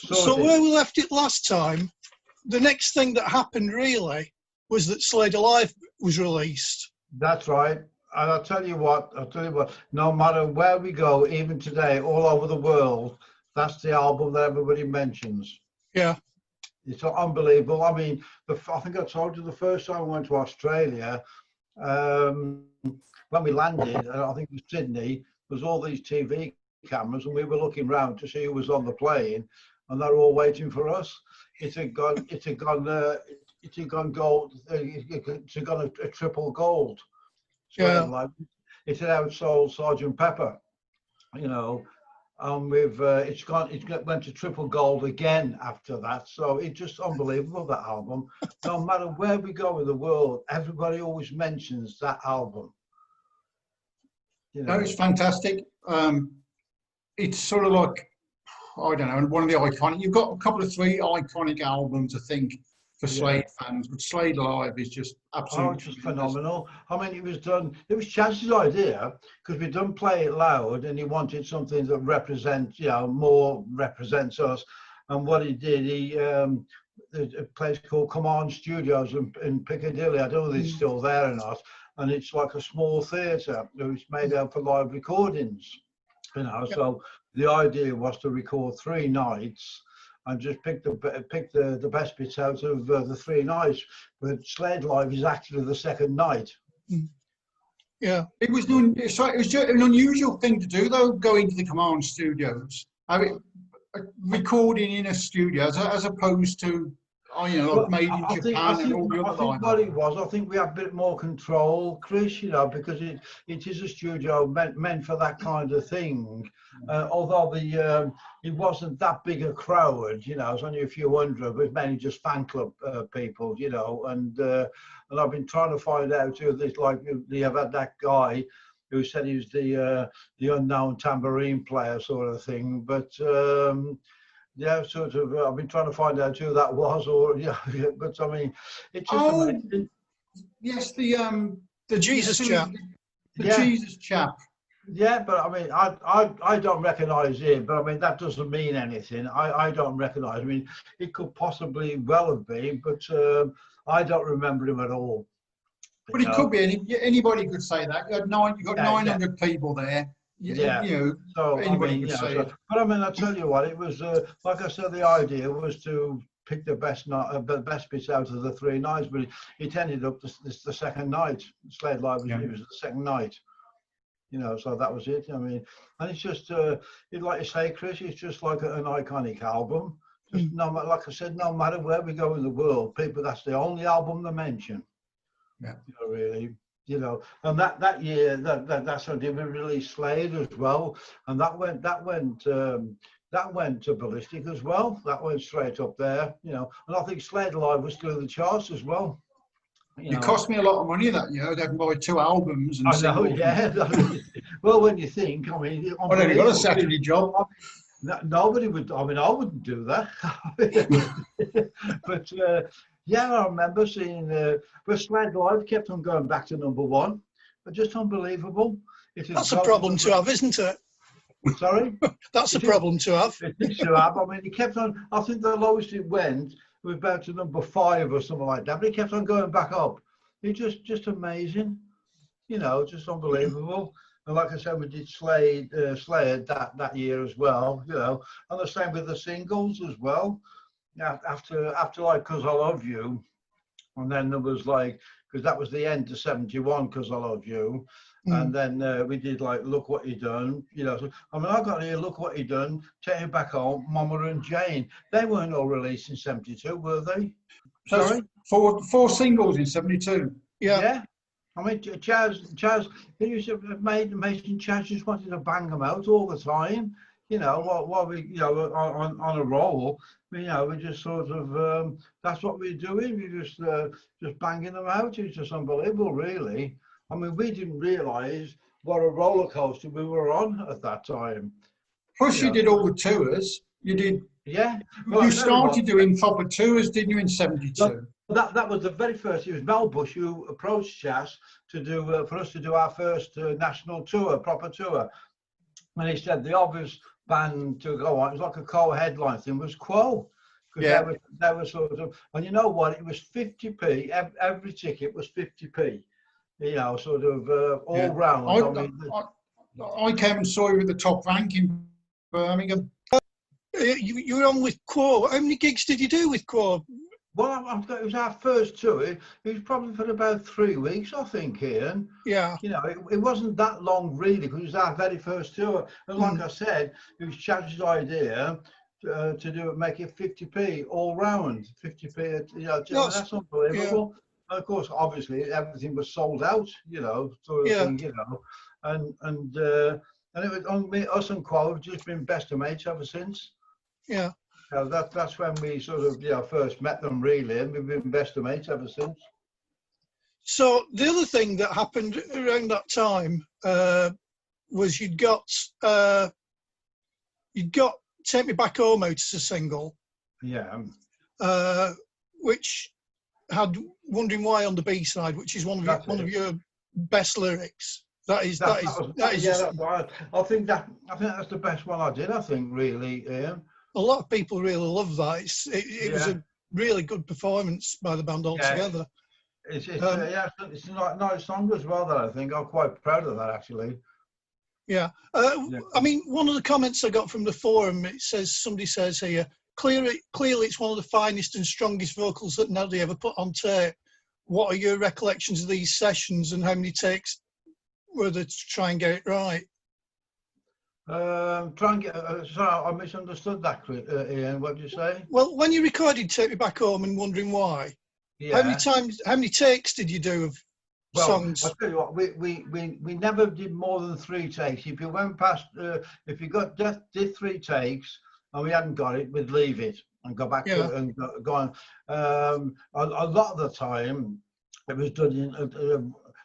So where we left it last time, the next thing that happened really was that Slade Alive was released. That's right. And I'll tell you what, no matter where we go, even today, all over the world, that's the album that everybody mentions. Yeah. It's unbelievable. I mean, I think I told you the first time I went to Australia, when we landed, I think it was Sydney, there was all these TV cameras and we were looking around to see who was on the plane and they're all waiting for us. It had gone gold, it had gone a triple gold. So Yeah. it had outsold Sergeant Pepper, you know, and it went to triple gold again after that. So it's just unbelievable, that album. No matter where we go in the world, everybody always mentions that album. You know? No, it's fantastic. It's sort of like, I don't know, one of the iconic. You've got a couple of three iconic albums, I think, for Slade fans, but Slade Live is just absolutely just phenomenal. I mean, it was Chaz's idea, because we done Play It Loud and he wanted something that represents, more represents us. And what he did, there's a place called Come On Studios in Piccadilly. I don't know if it's still there or not. And it's like a small theatre. It's made out for live recordings, So the idea was to record 3 nights and just pick the best bits out of the 3 nights. But Slade Live is actually the 2nd night. Yeah, it was just an unusual thing to do, though, going to the Command Studios. I mean, recording in a studio as opposed to made in Japan and all the other lines. What it was, I think we had a bit more control, Chris, because it is a studio meant for that kind of thing. Although it wasn't that big a crowd, it was only a few hundred, but it was mainly just fan club people, and I've been trying to find out who this, like, you have had that guy who said he was the unknown tambourine player sort of thing, but I've been trying to find out who that was, but I mean, it's just amazing. Yes, the Jesus chap. Jesus chap. Yeah, but I mean, I don't recognise him, but I mean, that doesn't mean anything. I don't recognise. I mean, it could possibly well have been, but I don't remember him at all. But it could be anybody could say that. You got 900 people there. So anybody could say it. But I mean, I tell you what, it was like I said, the idea was to pick the best bits out of the 3 nights, but it ended up the 2nd night. Slade Live was the 2nd night. So that was it. I mean, and it's just like you say, Chris, it's just like an iconic album. Just like I said, no matter where we go in the world, people, that's the only album they mention. Yeah. Really. And that year, that's how they released Slade as well, and that went to ballistic as well. That went straight up there, and I think Slade Alive was through the charts as well. It cost me a lot of money that year. I had to buy 2 albums. And I know, yeah. Well, when you think, I mean, I'd only got a Saturday job. Nobody would. I mean, I wouldn't do that. But. Yeah, I remember seeing but Slade Live kept on going back to #1. But just unbelievable. That's a problem to have, isn't it? Sorry? That's a problem to have. It is to have. I mean, he kept on, I think the lowest it went was about to #5 or something like that, but he kept on going back up. It's just amazing, just unbelievable. And like I said, we did Slade that year as well, and the same with the singles as well. After like 'Cause I Love You, and then there was like, because that was the end of 71, 'Cause I Love You, and then we did like Look What You Done, So, I mean, I got here, Look What You Done, Take You Back Home, Mama and Jane. They weren't all released in 72, were they? Sorry, 4 singles in 72. Yeah. I mean, Chaz, he used to make Chaz just wanted to bang them out all the time. While we, on a roll, we just sort of, that's what we're doing. We're just banging them out. It's just unbelievable, really. I mean, we didn't realise what a roller coaster we were on at that time. Plus, you did all the tours. You did. Yeah. Well, you started doing proper tours, didn't you, in 72? That was the very first. It was Mel Bush who approached Chaz to do for us to do our first national tour, proper tour. And he said the obvious band to go on. It was like a co-headline thing. Was Quo, because Yeah. they were sort of, and you know what? It was 50p. Every ticket was 50p. You know, sort of all round. I mean, I came and saw you at the top rank in Birmingham. You were on with Quo. How many gigs did you do with Quo? well, it was our first tour. It was probably for about 3 weeks, I think, Ian. Yeah. You know, it wasn't that long really, because it was our very first tour. And like I said, it was Chad's idea to make it 50p all round, 50p. You know, that's unbelievable. Yeah. And of course, obviously, everything was sold out. You know, sort of thing. You know, and it was on me, us and Quo have just been best of mates ever since. Yeah. That's when we sort of first met them really, and we've been best of mates ever since. So the other thing that happened around that time was you'd got "Take Me Back Home" out as a single, Yeah. which had "Wondering Why" on the B side, which is one of your best lyrics. I think that's the best one I did. I think really, Ian. A lot of people really love that. It was a really good performance by the band altogether. It's a nice song as well. That I think I'm quite proud of that actually. Yeah. I mean, one of the comments I got from the forum, somebody says here, clearly it's one of the finest and strongest vocals that Nelly ever put on tape. What are your recollections of these sessions, and how many takes were there to try and get it right? Try and get. Sorry, I misunderstood that, Ian. What did you say? Well, when you recorded "Take Me Back Home" and "Wondering Why," how many takes did you do of songs? I'll tell you what, we never did more than 3 takes. If you went past, if you did 3 takes and we hadn't got it, we'd leave it and go back to it and go on. A lot of the time, it was done in.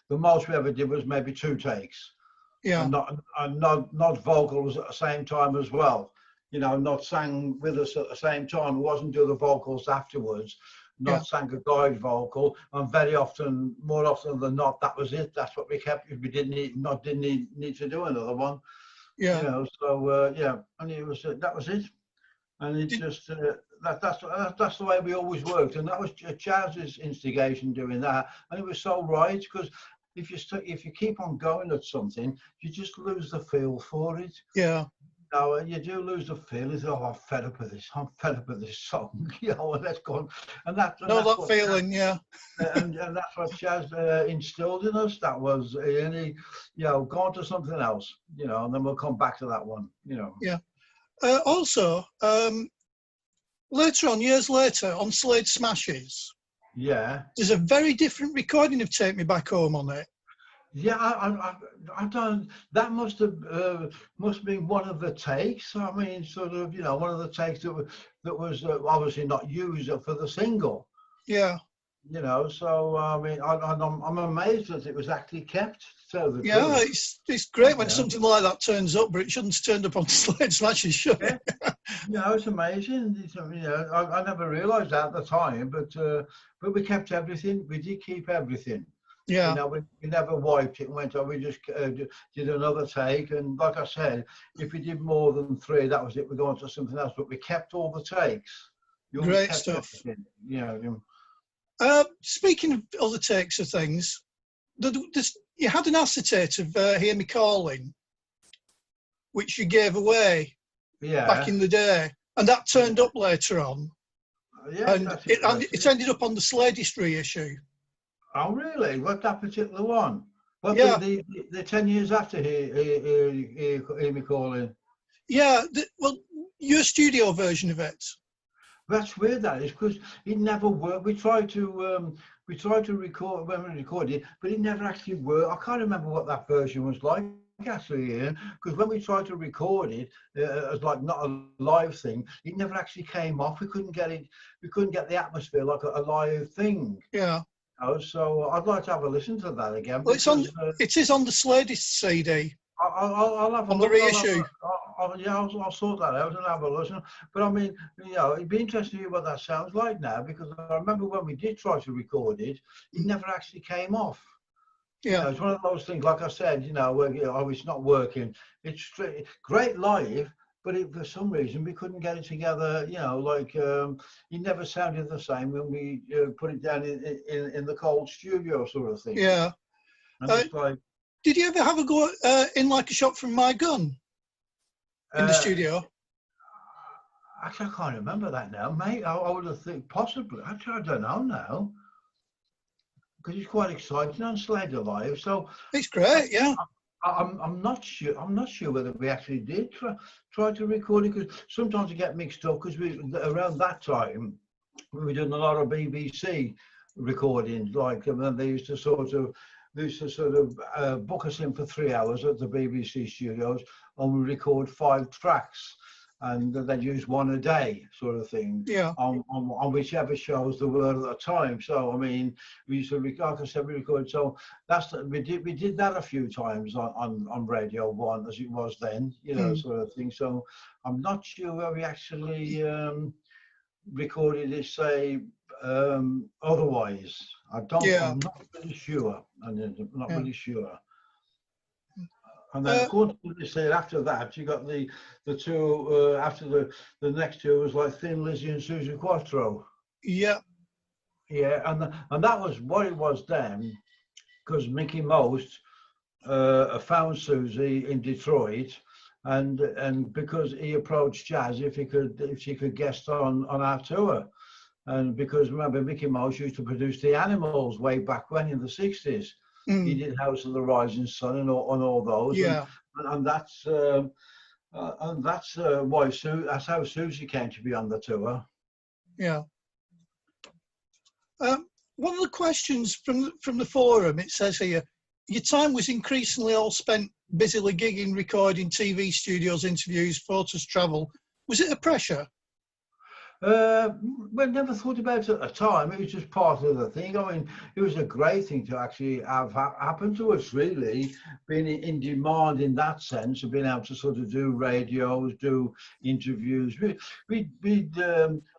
The most we ever did was maybe 2 takes. Yeah. And not vocals at the same time as well. You know, not sang with us at the same time. We wasn't do the vocals afterwards. Not sang a guide vocal, and more often than not, that was it. That's what we kept. If we didn't need to do another one. Yeah. You know, so and it was that was it. And it just that's the way we always worked, and that was Chaz's instigation doing that, and it was so right, because if you keep on going at something, you just lose the feel for it. Yeah. No, you do lose the feeling. I'm fed up with this. I'm fed up with this song. You know, and let's go on. And that's feeling, yeah. And that's what Chaz instilled in us. That was, go on to something else. You know, and then we'll come back to that one. You know. Yeah. Also, later on, years later, on Slade Smashes. Yeah. There's a very different recording of "Take Me Back Home" on it. Yeah, I don't. That must have been one of the takes. I mean, sort of, one of the takes that was obviously not used for the single. Yeah. You know, so I mean, I'm amazed that it was actually kept. It's great when something like that turns up, but it shouldn't have turned up on Slade Smashes, should it? It's amazing. I never realised that at the time, but we kept everything. We did keep everything. Yeah. You know, we never wiped it and went, we just did another take. And like I said, if we did more than 3, that was it. We're going to something else. But we kept all the takes. Great stuff. Speaking of other takes of things, you had an acetate of "Hear Me Calling," which you gave away back in the day. And that turned up later on. And it ended up on the Slade reissue. Oh, really? What, that particular one? What, the 10 years after Hear Me Calling? Yeah, well, your studio version of it. That's weird, that is, because it never worked. We tried to record when we recorded, but it never actually worked. I can't remember what that version was like, actually, Ian, because when we tried to record it as like not a live thing, it never actually came off. We couldn't get it. We couldn't get the atmosphere like a live thing. Yeah. So I'd like to have a listen to that again. Well, it is on the Slade CD. I'll have a on look. The reissue. I'll sort that out and have a listen. But I mean, it'd be interesting to hear what that sounds like now, because I remember when we did try to record it, it never actually came off. Yeah, it's one of those things. Like I said, it's not working. It's great live, but for some reason we couldn't get it together. You know, like it never sounded the same when we put it down in the cold studio sort of thing. Yeah. And it's like, did you ever have a go in like a shot from My Gun in the studio? Actually, I can't remember that now, mate. I would have think possibly. Actually, I don't know now, because it's quite exciting on Slade Live. So it's great, yeah. I'm not sure. I'm not sure whether we actually did try to record it, because sometimes I get mixed up, because we around that time we were doing a lot of BBC recordings, like, and then they used to sort of book us in for 3 hours at the BBC studios, and we record 5 tracks, and they'd use one a day, sort of thing. Yeah. On whichever shows there were at the time. So I mean, we used to, like I said, we recorded. So we did that a few times on Radio 1, as it was then, you know, sort of thing. So I'm not sure where we actually recorded it, say, otherwise. I'm not really sure. I'm not really sure. And then, of course, after that, you got the two, after the next two was like Thin Lizzy and Susie Quattro. Yeah. Yeah, and that was what it was then, because Mickey Most found Susie in Detroit, and because he approached Jazz if she could guest on our tour. And because remember, Mickey Most used to produce the Animals way back when in the 60s. He did House of the Rising Sun and all those. Yeah. And that's why that's how Susie came to be on the tour. Yeah. One of the questions from the forum, it says here, your time was increasingly all spent busily gigging, recording, TV studios, interviews, photos, travel. Was it a pressure? We never thought about it at the time. It was just part of the thing. I mean, it was a great thing to actually have happen to us, really, being in demand in that sense of being able to sort of do radios, do interviews.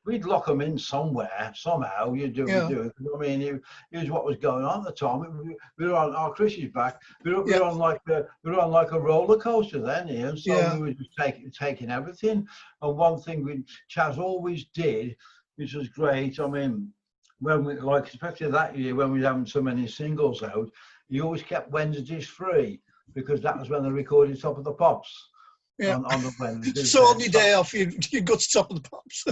We'd lock them in somewhere, somehow. You do it. I mean, it was what was going on at the time. We were on, Chrissy's back. We were on like a roller coaster then, Ian. So we were just taking everything. And one thing Chaz always did, which was great. I mean, when we, like, especially that year when we were having so many singles out, he always kept Wednesdays free, because that was when they recorded Top of the Pops. Yeah. On the Wednesdays. So on your day off, you'd go to Top of the Pops.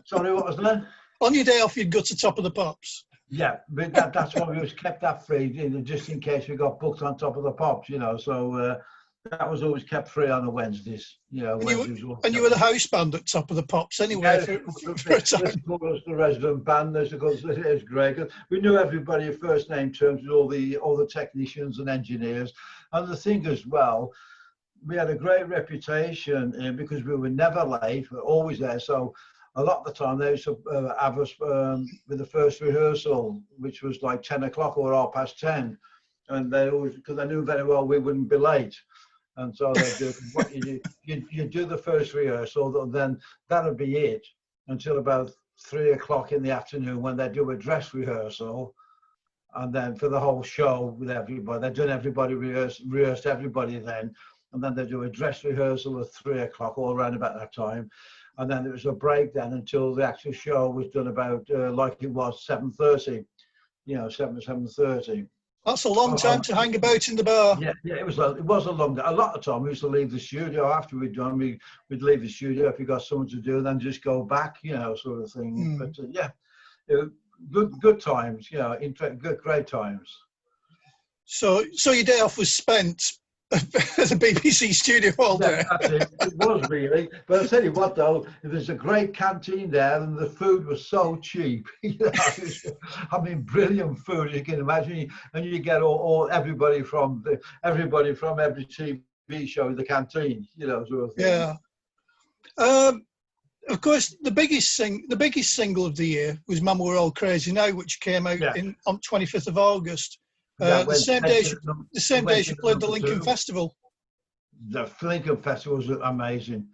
Sorry, what was that? On your day off, you'd go to Top of the Pops. Yeah, but that's why we always kept that free, just in case we got booked on Top of the Pops, you know. So that was always kept free on the Wednesdays, you know. And you were the house band at Top of the Pops anyway. Yeah, for a time. The resident band, because it was great. We knew everybody first name terms with all the technicians and engineers. And the thing as well, we had a great reputation because we were never late. We were always there. So a lot of the time they used to have us with the first rehearsal, which was like 10 o'clock or 10:30. And they always, because they knew very well we wouldn't be late. And so they do what you do the first rehearsal, then that'll be it until about 3 o'clock in the afternoon, when they do a dress rehearsal. And then for the whole show with everybody, they've done everybody, rehearsed everybody then. And then they do a dress rehearsal at 3 o'clock, all around about that time. And then there was a break then until the actual show was done about like it was 7:30, you know, 7:30. That's a long time to hang about in the bar. Yeah, it was a long day. A lot of time we used to leave the studio after we'd done. We'd leave the studio if we got something to do, then just go back, you know, sort of thing. But good times, you know, great times. So your day off was spent at the BBC studio all day. Yeah, that's it. It was really. But I tell you what, though, there's a great canteen there, and the food was so cheap. You know, I mean, brilliant food, you can imagine. And you get everybody from every TV show in the canteen. You know, sort of thing. Yeah. Of course, the biggest single of the year was "Mama We're All Crazy Now," which came out on 25th of August. The same day she played the Lincoln Festival. The Lincoln Festival was amazing.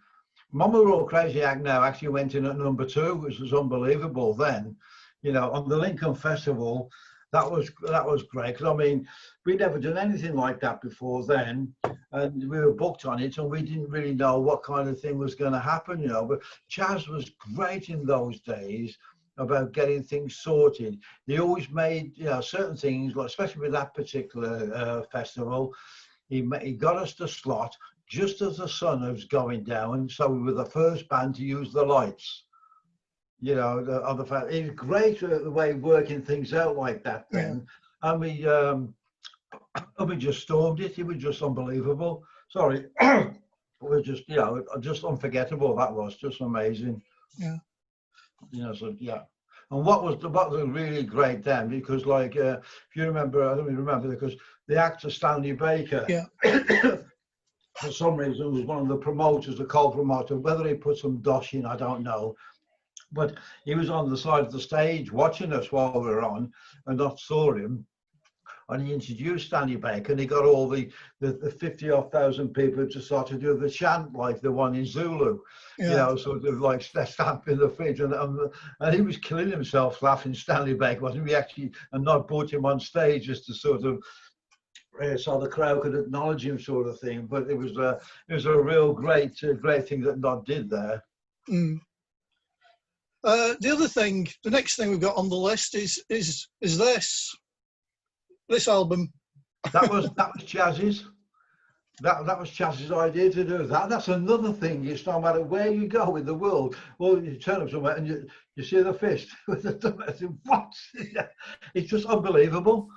Mama We're All Crazy now actually went in at number 2, which was unbelievable then. You know, on the Lincoln Festival, that was great, because I mean, we'd never done anything like that before then, and we were booked on it, and we didn't really know what kind of thing was going to happen, you know. But Chaz was great in those days about getting things sorted. He always made, you know, certain things, like especially with that particular festival, he got us the slot just as the sun was going down, so we were the first band to use the lights. You know, the fact it was great the way working things out like that then, and we just stormed it. It was just unbelievable. Sorry, it was just, you know, just unforgettable. That was just amazing. Yeah. You know, so yeah. And what was really great then, because like if you remember, I don't even remember, because the actor Stanley Baker, for some reason was one of the promoters, the co-promoter. Whether he put some dosh in, I don't know. But he was on the side of the stage watching us while we were on, and I saw him, and he introduced Stanley Baker, and he got all the 50-odd thousand people to start to do the chant like the one in Zulu, you know, sort of like stamping the feet, and he was killing himself laughing, Stanley Baker, wasn't he? We actually, and not brought him on stage just to sort of so the crowd could acknowledge him, sort of thing. But it was a real great thing that Nod did there. The other thing, the next thing we've got on the list is this album. That was Chaz's. That was Chaz's idea to do that. That's another thing. It's no matter where you go in the world, well, you turn up somewhere and you see the fist with the what? It's just unbelievable.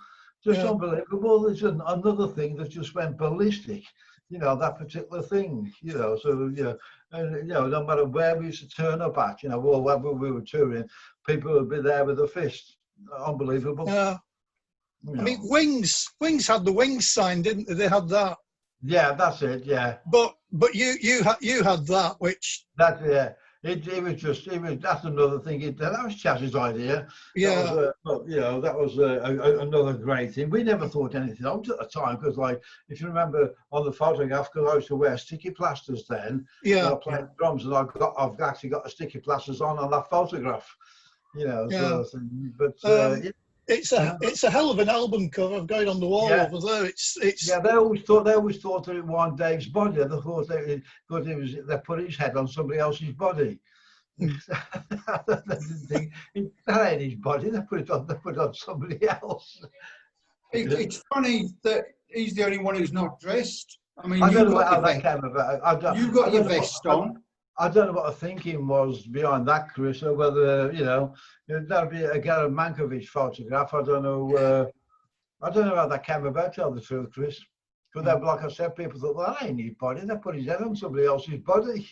Just unbelievable. There's another thing that just went ballistic. You know, that particular thing. You know, so you know. And you know, no matter where we used to turn up at, you know, well, wherever we were touring, people would be there with a fist. Unbelievable. Yeah. You know. I mean, Wings had the Wings sign, didn't they? They had that. Yeah, that's it. Yeah. But you had that, which That it was that's another thing. That was Chaz's idea. Yeah. That was another great thing. We never thought anything of it at the time, because, like, if you remember on the photograph, because I used to wear sticky plasters then. I played drums, and I've actually got the sticky plasters on that photograph. You know, sort of thing. But it's a hell of an album cover. I've got it on the wall over there. It's they always thought that it was Dave's body. They thought they put his head on somebody else's body. They didn't think that ain't his body. They put it on somebody else. It's funny that he's the only one who's not dressed. I mean, I don't know how that came about. You've got your vest on. I don't know what the thinking was behind that, Chris, or whether, you know, that'd be a Gareth Mankiewicz photograph. I don't know how that came about, to tell the truth, Chris. Because, like I said, people thought, well, that ain't his body. They put his head on somebody else's body.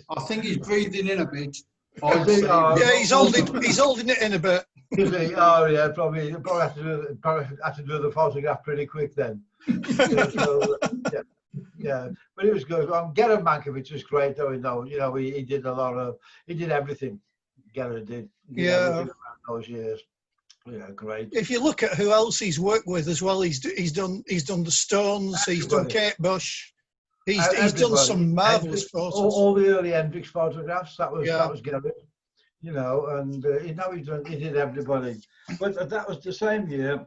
I think he's breathing in a bit. He's holding it in a bit. Is he? Oh, yeah, probably have to do the photograph pretty quick then. Yeah, but it was good. Gareth Mankiewicz was great, though. You know, he did everything. Gareth did. Around those years. Yeah, great. If you look at who else he's worked with as well, he's done the Stones. He's done Kate Bush. He's done some marvelous photos. All the early Hendrix photographs. That was Gareth. You know, and he did everybody. But that was the same year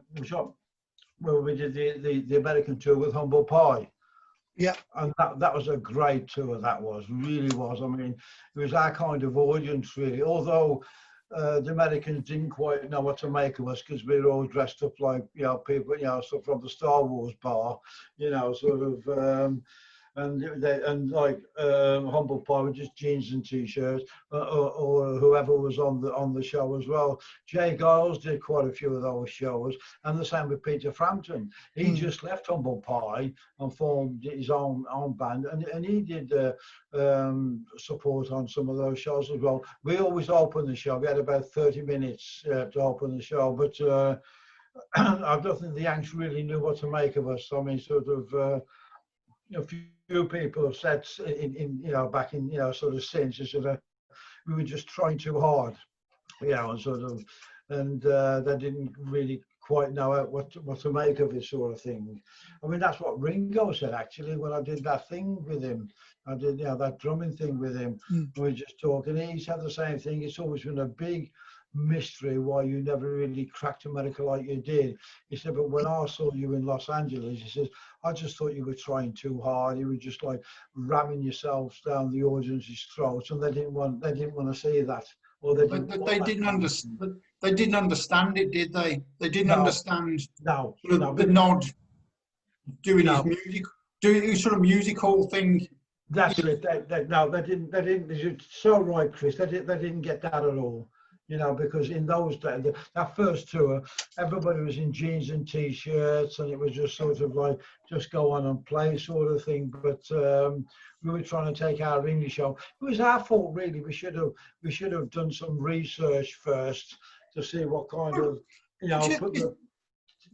where we did the American tour with Humble Pie. Yeah, and that was a great tour. That really was. I mean, it was our kind of audience, really. Although the Americans didn't quite know what to make of us, because we were all dressed up like, you know, people, you know, stuff from the Star Wars bar, you know, sort of. And like Humble Pie with just jeans and t-shirts, or whoever was on the show as well. Jay Giles did quite a few of those shows, and the same with Peter Frampton. He just left Humble Pie and formed his own band, and he did support on some of those shows as well. We always opened the show. We had about 30 minutes to open the show, but I don't think the Yanks really knew what to make of us. I mean, sort of. A few people have said in you know, back in, you know, sort of since, sort of, we were just trying too hard, you know, and sort of, and they didn't really quite know what to make of it, sort of thing. I mean, that's what Ringo said, actually, when I did that thing with him. I did, you know, that drumming thing with him. We were just talking. He said the same thing. It's always been a big mystery why you never really cracked America like you did. He said, but when I saw you in Los Angeles, he says, I just thought you were trying too hard. You were just like ramming yourselves down the audience's throats, and they didn't want to see that. Or they didn't. But they didn't understand. They didn't understand it, did they? They didn't understand. No, sort of the nod, doing his music, doing his sort of musical thing. That's it. No, they didn't. You're so right, Chris. They didn't get that at all. You know, because in those days, that first tour, everybody was in jeans and t-shirts, and it was just sort of like just go on and play sort of thing. But we were trying to take our English on. It was our fault, really. We should have done some research first to see what kind of, you know.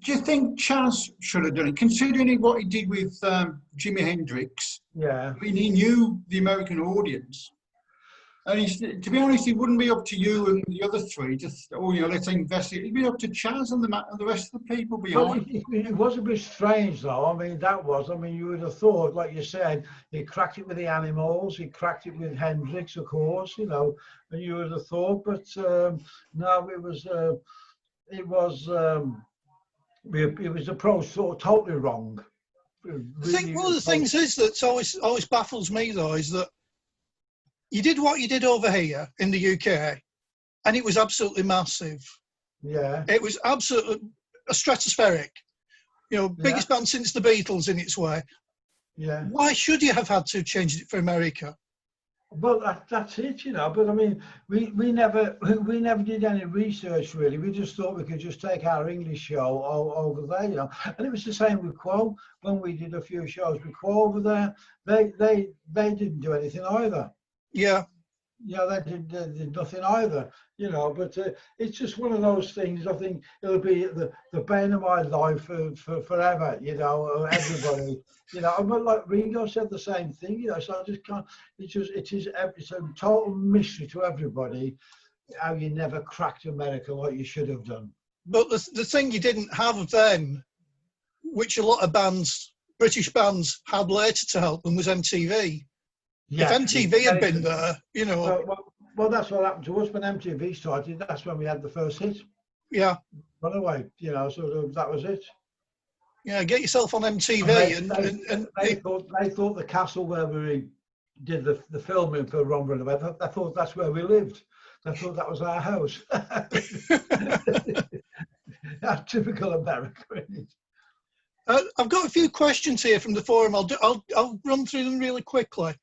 Do you think Chaz should have done it, considering what he did with Jimi Hendrix? Yeah. I mean, he knew the American audience. And to be honest, it wouldn't be up to you and the other three, just, oh, you know, let's invest it. It'd be up to Chaz and the rest of the people behind. Well, it was a bit strange, though. I mean, you would have thought, like you said, he cracked it with the Animals, he cracked it with Hendrix, of course, you know, and you would have thought, but no, it was approached sort of totally wrong. Really, I think one of the things is that's always baffles me, though, is that you did what you did over here in the UK, and it was absolutely massive. Yeah. It was absolutely stratospheric. You know, biggest band since the Beatles in its way. Yeah. Why should you have had to change it for America? Well, that's it, you know. But I mean, we never did any research really. We just thought we could just take our English show over there, you know. And it was the same with Quo. When we did a few shows with Quo over there, they didn't do anything either. Yeah. Yeah, they did nothing either, you know. But it's just one of those things. I think it'll be the bane of my life for forever, you know. Everybody, you know. And like Ringo said the same thing, you know. So I just can't. It's a total mystery to everybody how you never cracked America like you should have done. But the thing you didn't have then, which a lot of bands, British bands, had later to help them, was MTV. Yeah, if MTV had been there, you know. Well, that's what happened to us when MTV started. That's when we had the first hit. Yeah. Run away, you know. So that was it. Yeah, get yourself on MTV, and they thought the castle where we did the filming for Run Away. They thought that's where we lived. They thought that was our house. That's typical America, isn't it? I've got a few questions here from the forum. I'll run through them really quickly.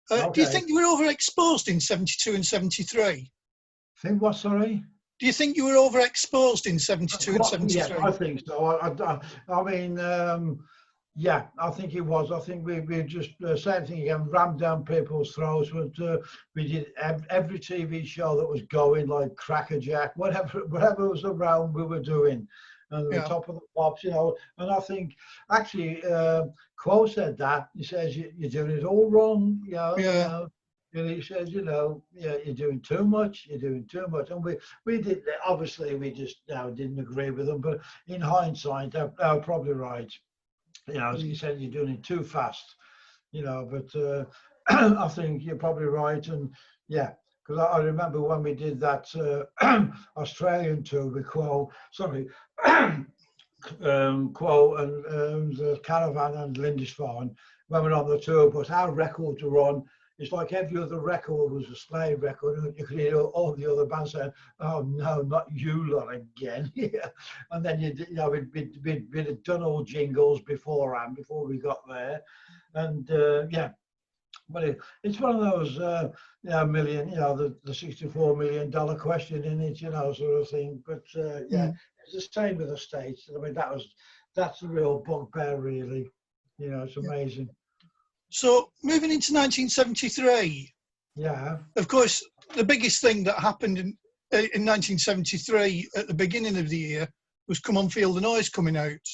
Okay. Do you think you were overexposed in 72 and 73? Think what, sorry? Do you think you were overexposed in 72 and 73? Yeah, I think so. I mean, yeah, I think it was. I think we just, same thing again, rammed down people's throats. But we did every TV show that was going, like Crackerjack, whatever was around, we were doing. And the top of the pops, you know. And I think, actually, Quo said that. He says, you're doing it all wrong, you know. Yeah. You know? And he says, you know, yeah, you're doing too much. You're doing too much. And we did, obviously, we just didn't agree with them. But in hindsight, they're probably right. You know, as he said, you're doing it too fast, you know. But I think you're probably right. And yeah, because I remember when we did that Australian tour with Quo, sorry, Quo and the Caravan and Lindisfarne, when we were on the tour, but our records were on. It's like every other record was a Slade record, and you could hear all the other bands saying, "Oh no, not you lot again!" Yeah, and then you know we'd done all jingles beforehand before we got there, and yeah. But it's one of those, million, you know, the $64 million question in it, you know, sort of thing. But yeah, it's the same with the States. I mean, that's the real bugbear, really. You know, it's amazing. So moving into 1973. Yeah. Of course, the biggest thing that happened in 1973 at the beginning of the year was Come On Feel the Noise coming out.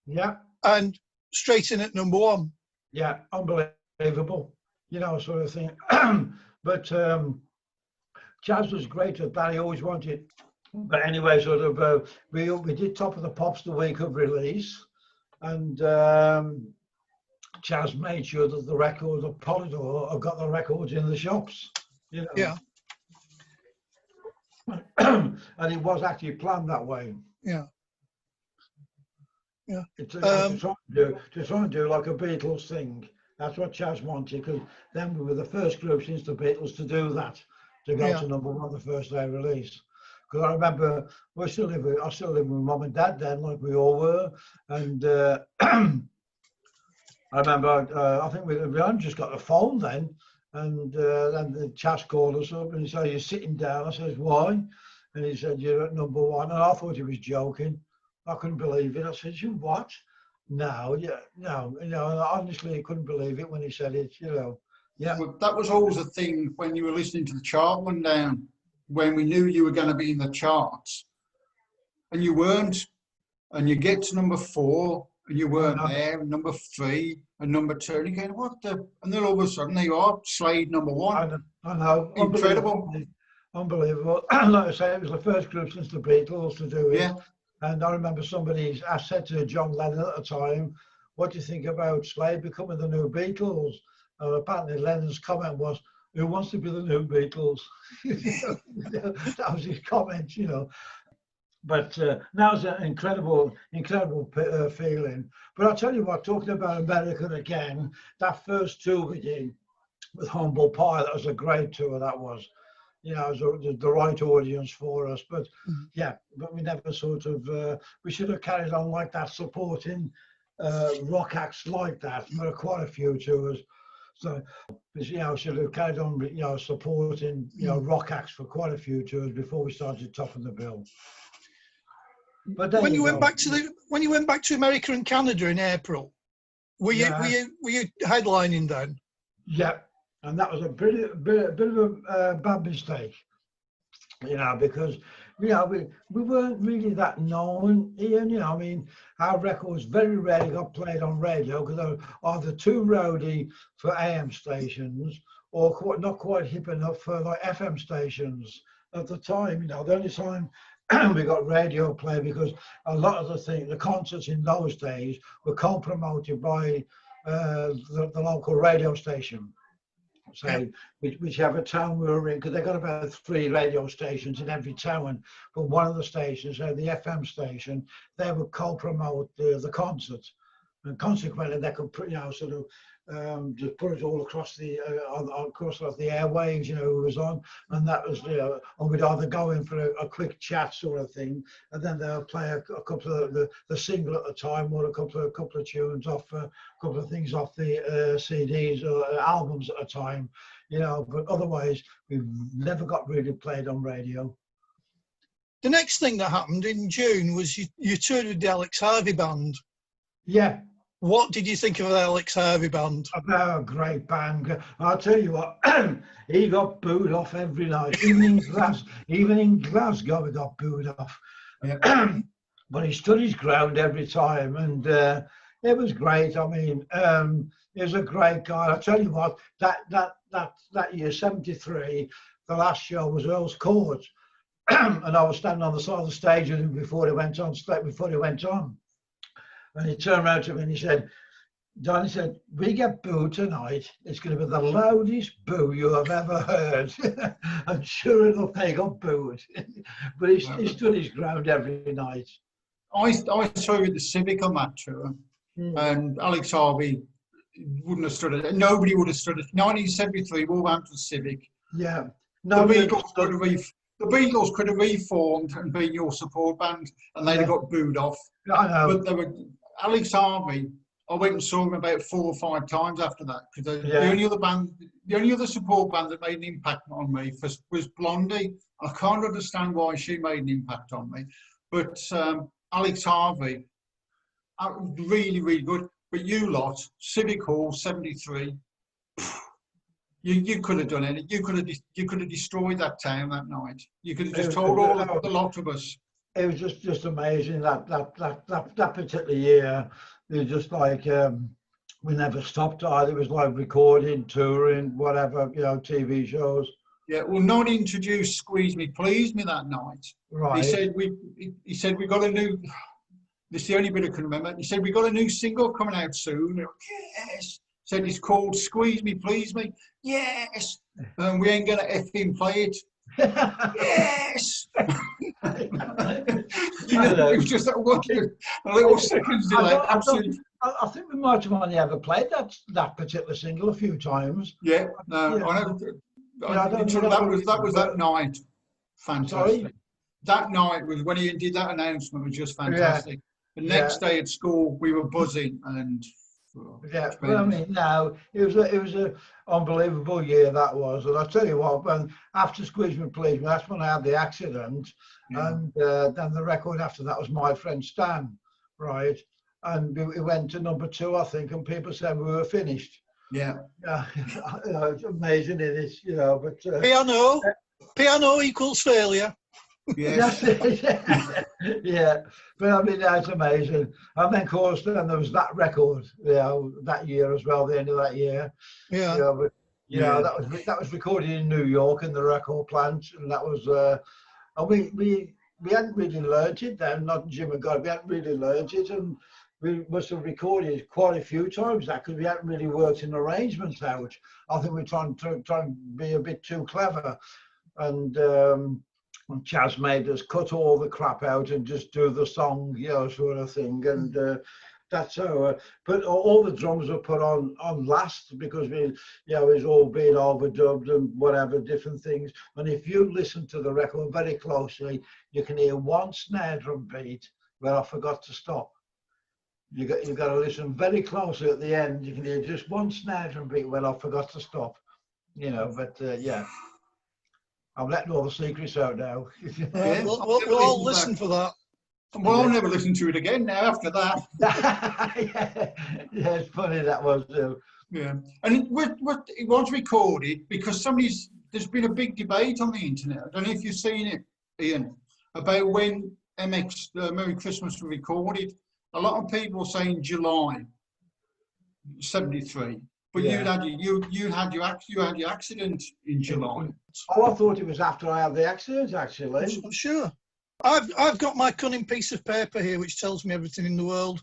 Yeah. And straight in at number one. Yeah, unbelievable. You know, sort of thing. But Chaz was great at that. He always wanted. But anyway, sort of, we did Top of the Pops the week of release, and Chaz made sure that the records of Polydor have got the records in the shops. You know. Yeah. and it was actually planned that way. Yeah. Yeah. To try and do like a Beatles thing. That's what Chaz wanted, because then we were the first group since the Beatles to do that, to go to #1 the first day of release. Because I remember I still live with Mum and Dad then, like we all were, and I remember I think we hadn't just got the phone then, and then the Chaz called us up and he said, "You're sitting down." I says, "Why?" And he said, "You're at #1," and I thought he was joking. I couldn't believe it. I said, "You what?" No, honestly, I couldn't believe it when he said it, Yeah. Well, that was always a thing when you were listening to the chart rundown, when we knew you were going to be in the charts, and you weren't, and you get to #4, and you weren't there, and #3, and #2, and you're going, what the? And then all of a sudden, there you are, Slade #1. I know. Incredible. Unbelievable. Like I say, it was the first group since the Beatles to do it. Yeah. And I remember I said to John Lennon at the time, "What do you think about Slade becoming the new Beatles?" And apparently Lennon's comment was, "Who wants to be the new Beatles?" That was his comment, But now it's an incredible feeling. But I'll tell you what, talking about American again, that first tour we did with Humble Pie, that was a great tour, that was. It was the right audience for us, but but we never we should have carried on like that, supporting rock acts like that for quite a few tours. So, should have carried on, supporting, rock acts for quite a few tours before we started topping the bill. But when you went back to America and Canada in April, were you headlining then? Yeah. And that was a bit of a bad mistake, because, we weren't really that known, Ian, our records very rarely got played on radio because they were either too rowdy for AM stations or not quite hip enough for like FM stations at the time. The only time we got radio play, because a lot of the concerts in those days were co-promoted by the local radio station. Say, whichever town we were in, because they got about 3 radio stations in every town, but one of the stations, the FM station, they would co-promote the concert, and consequently they could just put it all across the airwaves, who was on, and that was, and we'd either go in for a quick chat sort of thing, and then they'll play a couple of the single at a time, or a couple of tunes off, a couple of things off the CDs or albums at a time, but otherwise we've never got really played on radio. The next thing that happened in June was you toured with the Alex Harvey Band. Yeah. What did you think of the Alex Harvey Band? A great band. I'll tell you what, he got booed off every night. Even in Glasgow, he got booed off. Yeah. But he stood his ground every time, and it was great. He was a great guy. I'll tell you what, that year, 73, the last show was Earl's Court, and I was standing on the side of the stage with him before he went on. And he turned around to me and he said, "Don," he said, "we get booed tonight. It's going to be the loudest boo you have ever heard." And sure enough, they got booed. But he stood his ground every night. I saw you at the Civic on that tour, and Alex Harvey wouldn't have stood it. Nobody would have stood it. 1973, Wolverhampton Civic. Yeah. No, the Beatles could have reformed and been your support band, and they'd have got booed off. I know. But they were Alex Harvey. I went and saw him about 4 or 5 times after that, because the only other support band that made an impact on me was Blondie. I can't understand why she made an impact on me, but Alex Harvey, really, really good. But you lot, Civic Hall, 73. You could have done it. You could have destroyed that town that night. You could have just told the lot of us. It was just amazing that particular year. It was just like we never stopped either. It was like recording, touring, whatever, TV shows. Yeah, well, no one introduced "Squeeze Me, Please Me" that night. Right. He said we got a new. This is the only bit I can remember. He said we got a new single coming out soon. Yes. Said it's called "Squeeze Me, Please Me." Yes. And we ain't gonna effing play it. Yes. It was just that one, a little seconds delay. Absolutely. I think we might have only ever played that particular single a few times. Yeah, no, Yeah. I know. Yeah, That was that night. Fantastic. Sorry? That night was when he did that announcement was just fantastic. The next day at school, we were buzzing and. Yeah, but I mean, no, it was a unbelievable year that was, and I tell you what, when after Squeeze Me Please Me, that's when I had the accident, and then the record after that was My Friend Stan, right, and we went to #2, I think, and people said we were finished. Yeah, It's amazing it is, but piano equals failure. yes. Yeah, but I mean that's amazing. And then, of course, then there was that record, that year as well. The end of that year, but that was recorded in New York in the record plant, and that was. And we hadn't really learnt it then. Not Jim and God, we hadn't really learnt it, and we must have recorded quite a few times that because we hadn't really worked in arrangements out. I think we're trying to be a bit too clever, and. Chaz made us cut all the crap out and just do the song, sort of thing. And that's how. But all the drums were put on last because it's all been overdubbed and whatever different things. And if you listen to the record very closely, you can hear one snare drum beat where I forgot to stop. You got to listen very closely at the end. You can hear just one snare drum beat where I forgot to stop. But yeah. I'm letting all the secrets out now. We'll all listen for that. Well, I'll never listen to it again now after that. Yeah, it's funny that was. Yeah, and it was recorded because there's been a big debate on the internet. I don't know if you've seen it, Ian, about when MX Merry Christmas was recorded. A lot of people saying July '73. But you had your accident in July. Oh, I thought it was after I had the accident, actually. I'm sure. I've got my cunning piece of paper here, which tells me everything in the world.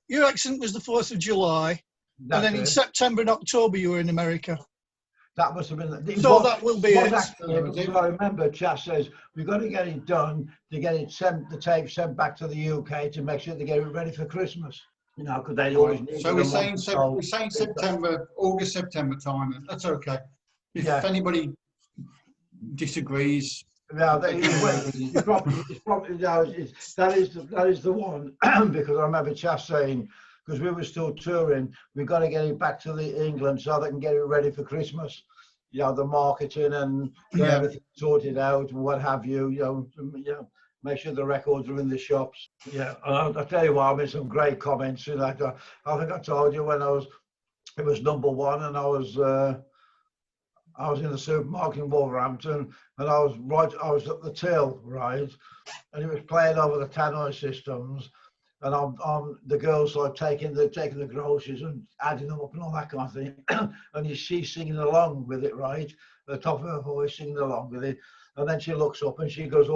Your accident was the 4th of July, and then in September and October you were in America. That must have been. That will be it. Actually, I remember Chas says we've got to get it done to get it the tape sent back to the UK to make sure they get it ready for Christmas. Because they always need. So we're saying September, August, September time. That's okay. If anybody disagrees, that is the one because I remember Chas saying because we were still touring, we've got to get it back to England so they can get it ready for Christmas. The marketing and everything sorted out and what have you. Make sure the records are in the shops. Yeah, I'll tell you what, I made some great comments. I think I told you when it was #1 and I was in the supermarket in Wolverhampton and I was at the till, right? And it was playing over the tannoy systems and I'm the girls like taking the groceries and adding them up and all that kind of thing. And she's singing along with it, right? At the top of her voice singing along with it. And then she looks up and she goes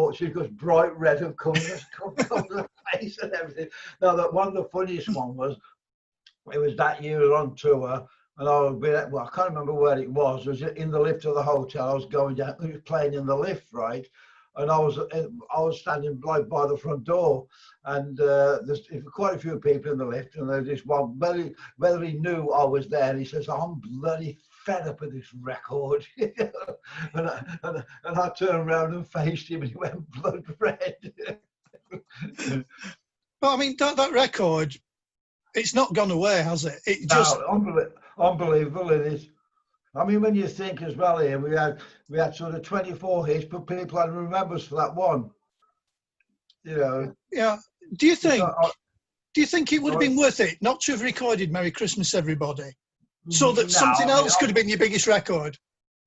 bright red and comes to the face and everything. Now, one of the funniest one was, it was that year we were on tour and I can't remember where it was. It was in the lift of the hotel. I was going down, I was playing in the lift, right? And I was standing like by the front door and there's quite a few people in the lift and there's this one, whether he knew I was there, he says, I'm bloody fed up with this record. and I turned around and faced him and he went blood red. But I mean, that record, it's not gone away, has it? Unbelievable it is. I mean, when you think as well here, we had sort of 24 hits, but people had remembers for that one. Yeah. Do you think it would have been worth it not to have recorded Merry Christmas, Everybody? So that something else could have been your biggest record.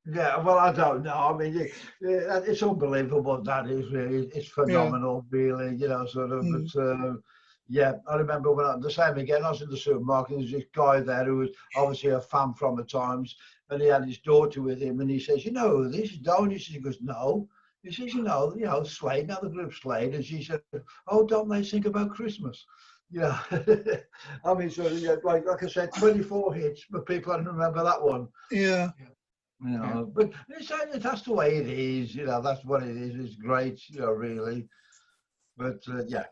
Yeah, well, I don't know. I mean, it's unbelievable. That is really, it's phenomenal, really. Sort of. But I remember when the same again. I was in the supermarket. There's this guy there who was obviously a fan from the times, and he had his daughter with him. And he says, this is Dawn. He goes, no. He says, Slade, now the group Slade. And she said, oh, don't they think about Christmas? Yeah, I mean, so like I said, 24 hits, but people don't remember that one. Yeah. But that's the way it is. That's what it is. It's great. Really. But yeah,